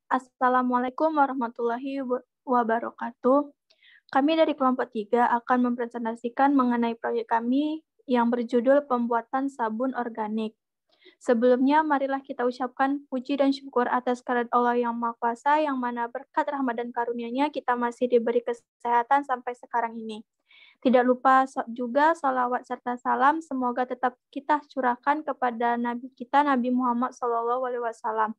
Assalamualaikum warahmatullahi wabarakatuh. Kami dari kelompok 3 akan mempresentasikan mengenai proyek kami yang berjudul Pembuatan Sabun Organik. Sebelumnya, marilah kita ucapkan puji dan syukur atas kehadirat Allah yang Maha Kuasa, yang mana berkat rahmat dan karunia-Nya kita masih diberi kesehatan sampai sekarang ini. Tidak lupa juga salawat serta salam semoga tetap kita curahkan kepada Nabi kita, Nabi Muhammad SAW.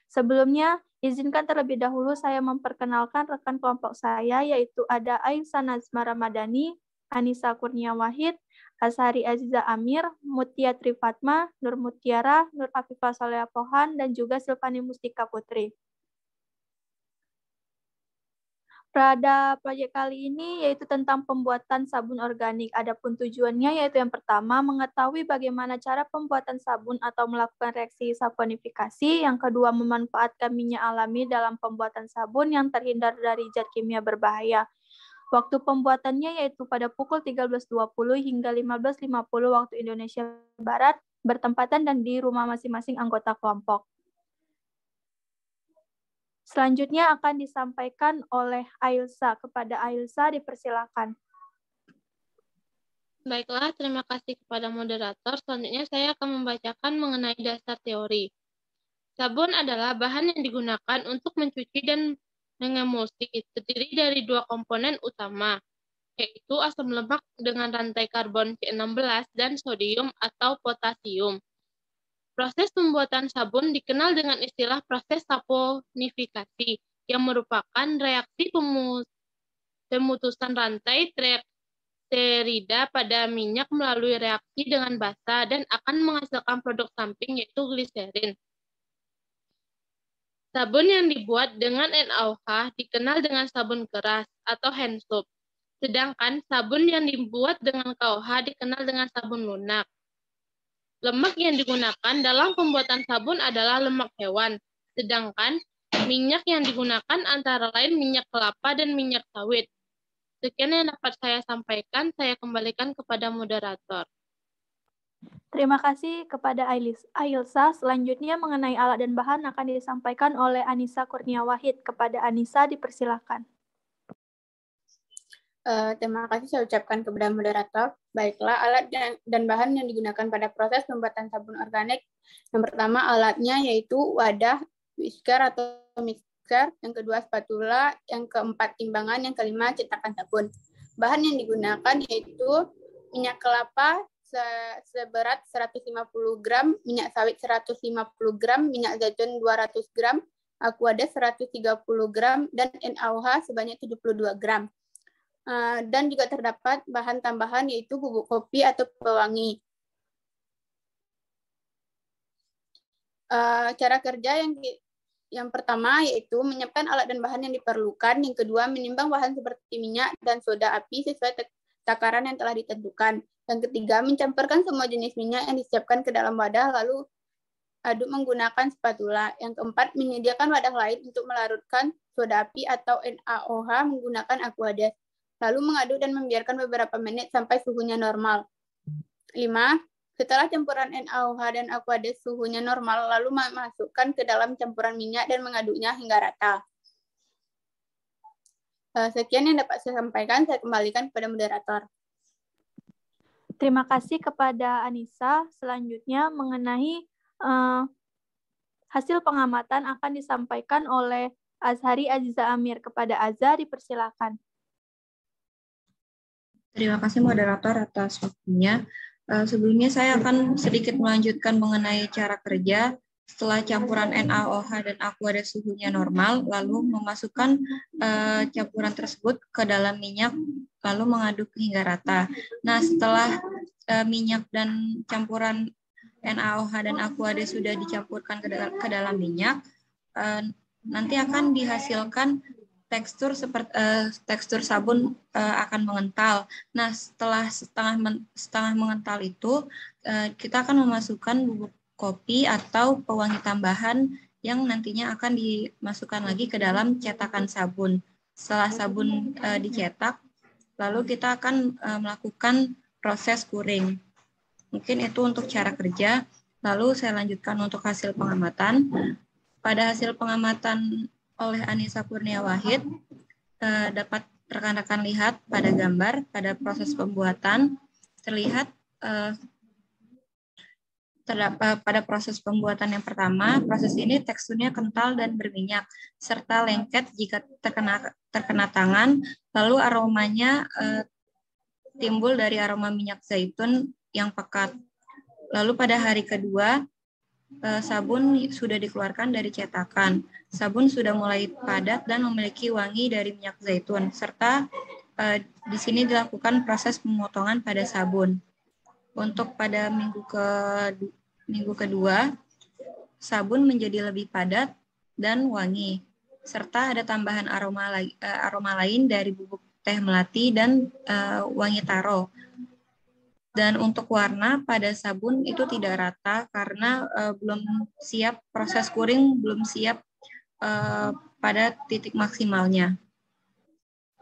Sebelumnya, izinkan terlebih dahulu saya memperkenalkan rekan kelompok saya, yaitu ada Aisyah Nazma Ramadhani, Anissa Kurnia Wahid, Azhari Aziza Amir, Mutia Trifatma, Nur Mutiara, Nur Afifah Soleh Pohan, dan juga Silvani Mustika Putri. Pada proyek kali ini yaitu tentang pembuatan sabun organik. Adapun tujuannya yaitu yang pertama, mengetahui bagaimana cara pembuatan sabun atau melakukan reaksi saponifikasi. Yang kedua, memanfaatkan minyak alami dalam pembuatan sabun yang terhindar dari zat kimia berbahaya. Waktu pembuatannya yaitu pada pukul 13.20 hingga 15.50 waktu Indonesia Barat, bertempatan dan di rumah masing-masing anggota kelompok. Selanjutnya akan disampaikan oleh Ailsa. Kepada Ailsa, dipersilakan. Baiklah, terima kasih kepada moderator. Selanjutnya saya akan membacakan mengenai dasar teori. Sabun adalah bahan yang digunakan untuk mencuci dan mengemulsi, terdiri dari dua komponen utama, yaitu asam lemak dengan rantai karbon C16 dan sodium atau potasium. Proses pembuatan sabun dikenal dengan istilah proses saponifikasi, yang merupakan reaksi pemutusan rantai triglycerida pada minyak melalui reaksi dengan basa dan akan menghasilkan produk samping yaitu gliserin. Sabun yang dibuat dengan NaOH dikenal dengan sabun keras atau hand soap, sedangkan sabun yang dibuat dengan KOH dikenal dengan sabun lunak. Lemak yang digunakan dalam pembuatan sabun adalah lemak hewan, sedangkan minyak yang digunakan antara lain minyak kelapa dan minyak sawit. Sekian yang dapat saya sampaikan, saya kembalikan kepada moderator. Terima kasih kepada Ailsa. Selanjutnya mengenai alat dan bahan akan disampaikan oleh Anissa Kurnia Wahid. Kepada Anissa, dipersilakan. Terima kasih saya ucapkan kepada moderator. Baiklah, alat dan bahan yang digunakan pada proses pembuatan sabun organik. Yang pertama alatnya yaitu wadah, whisker atau mixer. Yang kedua spatula. Yang keempat timbangan. Yang kelima cetakan sabun. Bahan yang digunakan yaitu minyak kelapa seberat 150 gram, minyak sawit 150 gram, minyak zaitun 200 gram, aquades 130 gram, dan NaOH sebanyak 72 gram. Dan juga terdapat bahan tambahan yaitu bubuk kopi atau pewangi. Cara kerja yang pertama yaitu menyiapkan alat dan bahan yang diperlukan. Yang kedua, menimbang bahan seperti minyak dan soda api sesuai takaran yang telah ditentukan. Yang ketiga, mencampurkan semua jenis minyak yang disiapkan ke dalam wadah lalu aduk menggunakan spatula. Yang keempat, menyediakan wadah lain untuk melarutkan soda api atau NaOH menggunakan aquades. Lalu mengaduk dan membiarkan beberapa menit sampai suhunya normal. 5. Setelah campuran NaOH dan aquades suhunya normal, lalu masukkan ke dalam campuran minyak dan mengaduknya hingga rata. Sekian yang dapat saya sampaikan, saya kembalikan kepada moderator. Terima kasih kepada Anissa. Selanjutnya mengenai hasil pengamatan akan disampaikan oleh Azhari Aziza Amir. Kepada Azhar, dipersilakan. Terima kasih moderator atas waktunya. Sebelumnya saya akan sedikit melanjutkan mengenai cara kerja. Setelah campuran NaOH dan aquades suhunya normal, lalu memasukkan campuran tersebut ke dalam minyak, lalu mengaduk hingga rata. Nah, setelah minyak dan campuran NaOH dan aquades sudah dicampurkan ke dalam minyak, nanti akan dihasilkan tekstur sabun akan mengental. Nah, setelah setengah mengental itu, kita akan memasukkan bubuk kopi atau pewangi tambahan yang nantinya akan dimasukkan lagi ke dalam cetakan sabun. Setelah sabun dicetak, lalu kita akan melakukan proses kuring. Mungkin itu untuk cara kerja. Lalu saya lanjutkan untuk hasil pengamatan. Pada hasil pengamatan oleh Anissa Kurnia Wahid. Dapat rekan-rekan lihat pada gambar, pada proses pembuatan, terlihat pada proses pembuatan yang pertama, proses ini teksturnya kental dan berminyak, serta lengket jika terkena tangan, lalu aromanya timbul dari aroma minyak zaitun yang pekat. Lalu pada hari kedua, sabun sudah dikeluarkan dari cetakan. Sabun sudah mulai padat dan memiliki wangi dari minyak zaitun, serta di sini dilakukan proses pemotongan pada sabun. Untuk pada minggu kedua, sabun menjadi lebih padat dan wangi, serta ada tambahan aroma lain dari bubuk teh melati dan wangi taro. Dan untuk warna pada sabun itu tidak rata karena belum siap, proses kuring belum siap pada titik maksimalnya.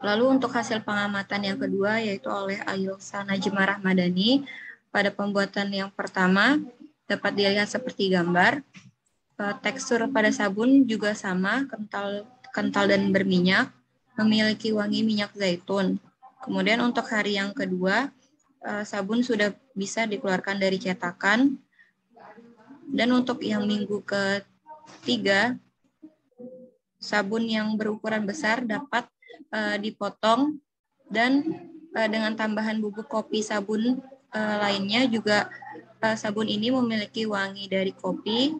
Lalu untuk hasil pengamatan yang kedua yaitu oleh Ayulsa Najmah Rahmadani. Pada pembuatan yang pertama dapat dilihat seperti gambar. Tekstur pada sabun juga sama, kental dan berminyak, memiliki wangi minyak zaitun. Kemudian untuk hari yang kedua, sabun sudah bisa dikeluarkan dari cetakan. Dan untuk yang minggu ketiga, sabun yang berukuran besar dapat dipotong dan dengan tambahan bubuk kopi sabun lainnya juga sabun ini memiliki wangi dari kopi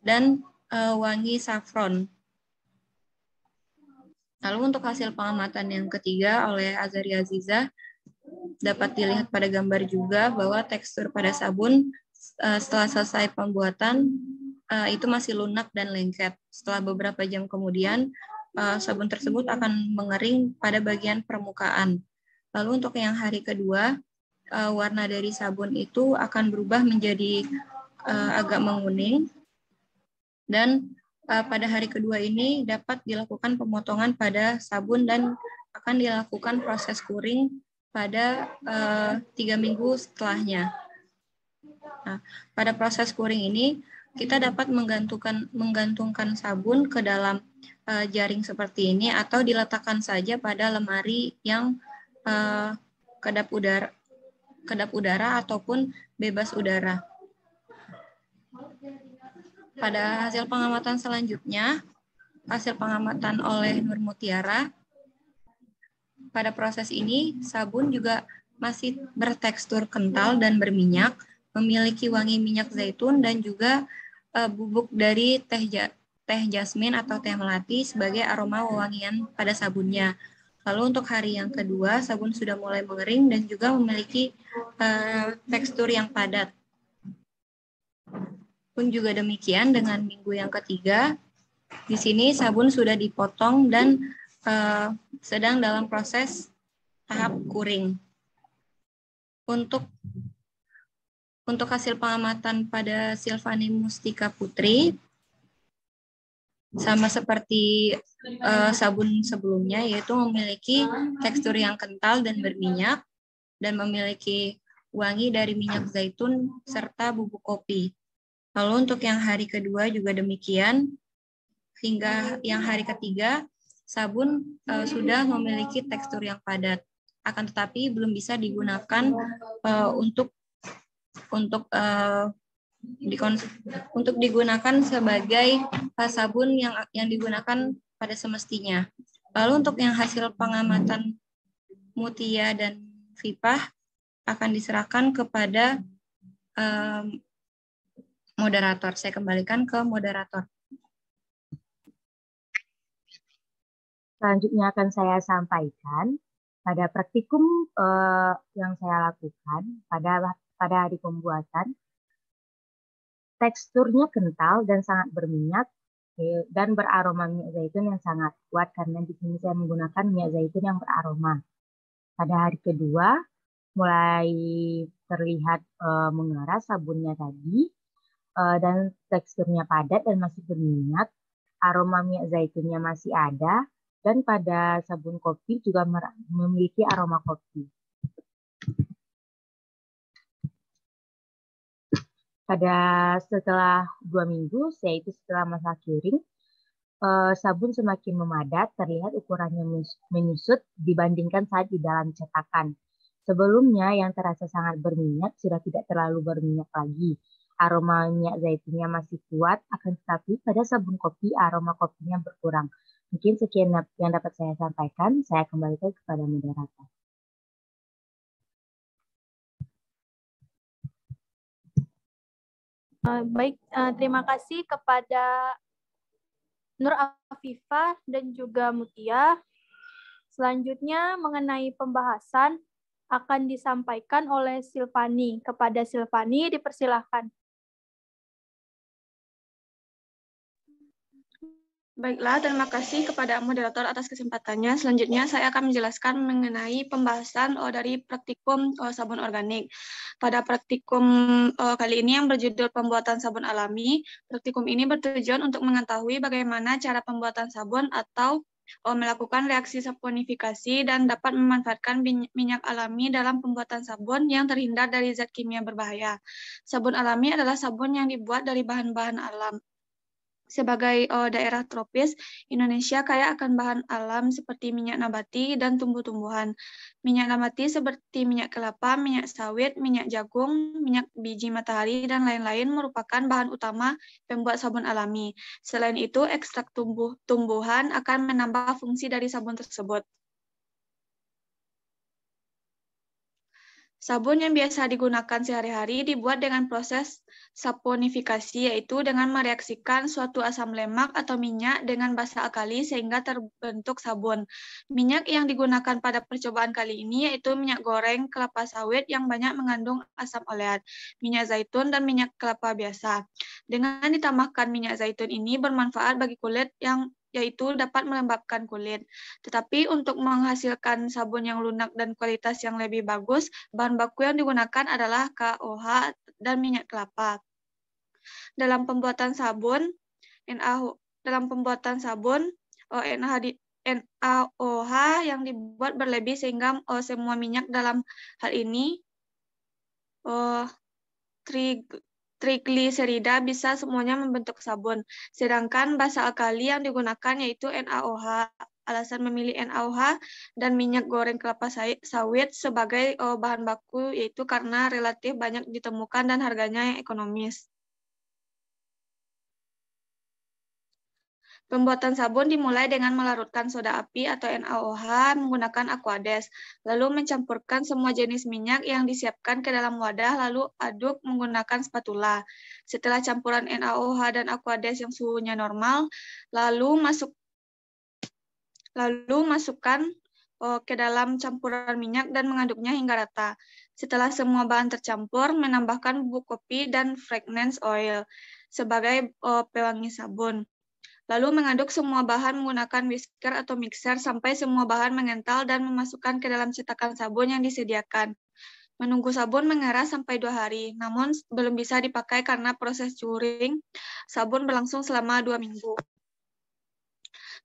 dan wangi saffron. Lalu untuk hasil pengamatan yang ketiga oleh Azaria Aziza, dapat dilihat pada gambar juga bahwa tekstur pada sabun setelah selesai pembuatan itu masih lunak dan lengket. Setelah beberapa jam kemudian, sabun tersebut akan mengering pada bagian permukaan. Lalu untuk yang hari kedua, warna dari sabun itu akan berubah menjadi agak menguning. Dan pada hari kedua ini dapat dilakukan pemotongan pada sabun dan akan dilakukan proses kuring pada 3 minggu setelahnya. Nah, pada proses kuring ini kita dapat menggantungkan sabun ke dalam jaring seperti ini atau diletakkan saja pada lemari yang kedap udara ataupun bebas udara. Pada hasil pengamatan selanjutnya, hasil pengamatan oleh Nur Mutiara, pada proses ini sabun juga masih bertekstur kental dan berminyak, memiliki wangi minyak zaitun dan juga bubuk dari teh jasmin atau teh melati sebagai aroma wewangian pada sabunnya. Lalu untuk hari yang kedua, sabun sudah mulai mengering dan juga memiliki tekstur yang padat. Pun juga demikian dengan minggu yang ketiga, di sini sabun sudah dipotong dan sedang dalam proses tahap kuring. Untuk hasil pengamatan pada Silvani Mustika Putri, sama seperti sabun sebelumnya, yaitu memiliki tekstur yang kental dan berminyak, dan memiliki wangi dari minyak zaitun serta bubuk kopi. Lalu untuk yang hari kedua juga demikian, hingga yang hari ketiga, sabun sudah memiliki tekstur yang padat, akan tetapi belum bisa digunakan untuk digunakan sebagai sabun yang digunakan pada semestinya. Lalu untuk yang hasil pengamatan Mutia dan Vipah akan diserahkan kepada moderator. Saya kembalikan ke moderator. Selanjutnya akan saya sampaikan pada praktikum yang saya lakukan pada hari pembuatan. Teksturnya kental dan sangat berminyak dan beraroma minyak zaitun yang sangat kuat karena di sini saya menggunakan minyak zaitun yang beraroma. Pada hari kedua mulai terlihat mengeras sabunnya tadi dan teksturnya padat dan masih berminyak. Aroma minyak zaitunnya masih ada dan pada sabun kopi juga memiliki aroma kopi. Setelah 2 minggu, yaitu setelah masa curing, sabun semakin memadat, terlihat ukurannya menyusut dibandingkan saat di dalam cetakan. Sebelumnya yang terasa sangat berminyak sudah tidak terlalu berminyak lagi. Aroma minyak zaitunnya masih kuat, akan tetapi pada sabun kopi aroma kopinya berkurang. Mungkin sekian yang dapat saya sampaikan. Saya kembalikan kepada moderator. Baik, terima kasih kepada Nur Afifah dan juga Mutia. Selanjutnya mengenai pembahasan akan disampaikan oleh Silvani. Kepada Silvani dipersilahkan. Baiklah, terima kasih kepada moderator atas kesempatannya. Selanjutnya saya akan menjelaskan mengenai pembahasan dari praktikum sabun organik. Pada praktikum kali ini yang berjudul pembuatan sabun alami, praktikum ini bertujuan untuk mengetahui bagaimana cara pembuatan sabun atau melakukan reaksi saponifikasi dan dapat memanfaatkan minyak alami dalam pembuatan sabun yang terhindar dari zat kimia berbahaya. Sabun alami adalah sabun yang dibuat dari bahan-bahan alam. Sebagai daerah tropis, Indonesia kaya akan bahan alam seperti minyak nabati dan tumbuh-tumbuhan. Minyak nabati seperti minyak kelapa, minyak sawit, minyak jagung, minyak biji matahari, dan lain-lain merupakan bahan utama pembuat sabun alami. Selain itu, ekstrak tumbuhan akan menambah fungsi dari sabun tersebut. Sabun yang biasa digunakan sehari-hari dibuat dengan proses saponifikasi, yaitu dengan mereaksikan suatu asam lemak atau minyak dengan basa alkali sehingga terbentuk sabun. Minyak yang digunakan pada percobaan kali ini yaitu minyak goreng kelapa sawit yang banyak mengandung asam oleat, minyak zaitun, dan minyak kelapa biasa. Dengan ditambahkan minyak zaitun ini bermanfaat bagi kulit yaitu dapat melembabkan kulit. Tetapi untuk menghasilkan sabun yang lunak dan kualitas yang lebih bagus, bahan baku yang digunakan adalah KOH dan minyak kelapa. Dalam pembuatan sabun, NaOH yang dibuat berlebih sehingga semua minyak dalam hal ini trigliserida bisa semuanya membentuk sabun. Sedangkan basa alkali yang digunakan yaitu NaOH. Alasan memilih NaOH dan minyak goreng kelapa sawit sebagai bahan baku yaitu karena relatif banyak ditemukan dan harganya yang ekonomis. Pembuatan sabun dimulai dengan melarutkan soda api atau NaOH menggunakan aquades, lalu mencampurkan semua jenis minyak yang disiapkan ke dalam wadah, lalu aduk menggunakan spatula. Setelah campuran NaOH dan aquades yang suhunya normal, lalu masukkan ke dalam campuran minyak dan mengaduknya hingga rata. Setelah semua bahan tercampur, menambahkan bubuk kopi dan fragrance oil sebagai pewangi sabun. Lalu mengaduk semua bahan menggunakan whisker atau mixer sampai semua bahan mengental dan memasukkan ke dalam cetakan sabun yang disediakan. Menunggu sabun mengeras sampai 2 hari, namun belum bisa dipakai karena proses curing sabun berlangsung selama 2 minggu.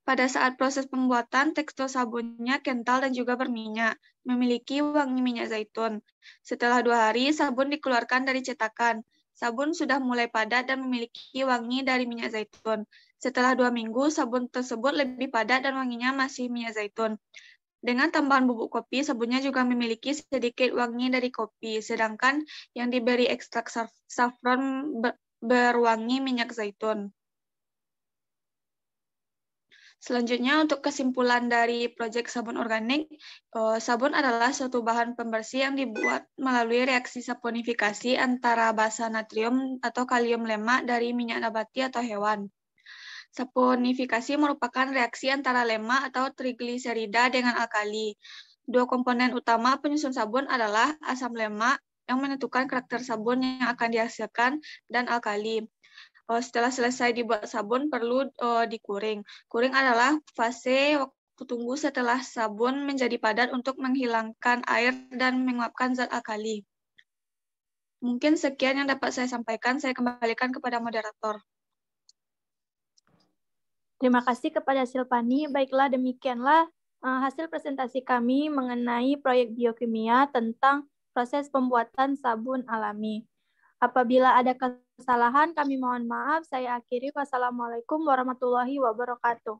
Pada saat proses pembuatan, tekstur sabunnya kental dan juga berminyak, memiliki wangi minyak zaitun. Setelah 2 hari, sabun dikeluarkan dari cetakan. Sabun sudah mulai padat dan memiliki wangi dari minyak zaitun. Setelah 2 minggu, sabun tersebut lebih padat dan wanginya masih minyak zaitun. Dengan tambahan bubuk kopi, sabunnya juga memiliki sedikit wangi dari kopi, sedangkan yang diberi ekstrak saffron berwangi minyak zaitun. Selanjutnya, untuk kesimpulan dari proyek sabun organik, sabun adalah suatu bahan pembersih yang dibuat melalui reaksi saponifikasi antara basa natrium atau kalium lemak dari minyak nabati atau hewan. Saponifikasi merupakan reaksi antara lemak atau trigliserida dengan alkali. 2 komponen utama penyusun sabun adalah asam lemak yang menentukan karakter sabun yang akan dihasilkan dan alkali. Setelah selesai dibuat sabun perlu dikuring. Kuring adalah fase waktu tunggu setelah sabun menjadi padat untuk menghilangkan air dan menguapkan zat alkali. Mungkin sekian yang dapat saya sampaikan. Saya kembalikan kepada moderator. Terima kasih kepada Silvani. Baiklah, demikianlah hasil presentasi kami mengenai proyek biokimia tentang proses pembuatan sabun alami. Apabila ada kesalahan kami mohon maaf. Saya akhiri. Wassalamualaikum warahmatullahi wabarakatuh.